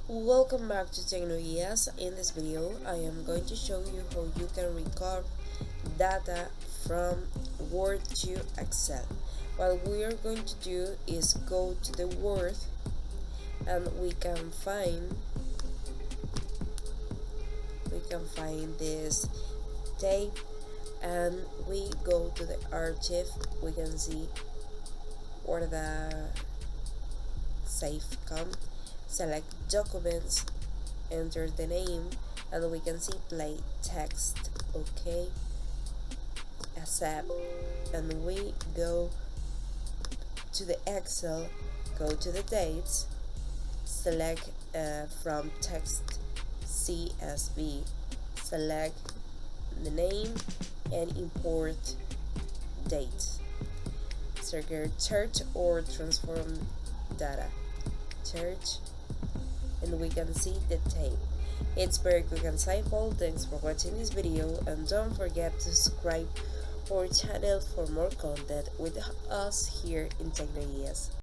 Welcome back to Tecnologías. In this video, I am going to show you how you can record data from Word to Excel. What we are going to do is go to the Word and we can find this tape, and we go to the archive. We can see where the save come, select documents, enter the name, and we can see play text. Okay, accept, and we go to the Excel, go to the dates, select from text CSV, select the name and import date. Search or transform data. Search, and we can see the tape. It's very quick and simple. Thanks for watching this video, and don't forget to subscribe our channel for more content with us here in Tecnologías.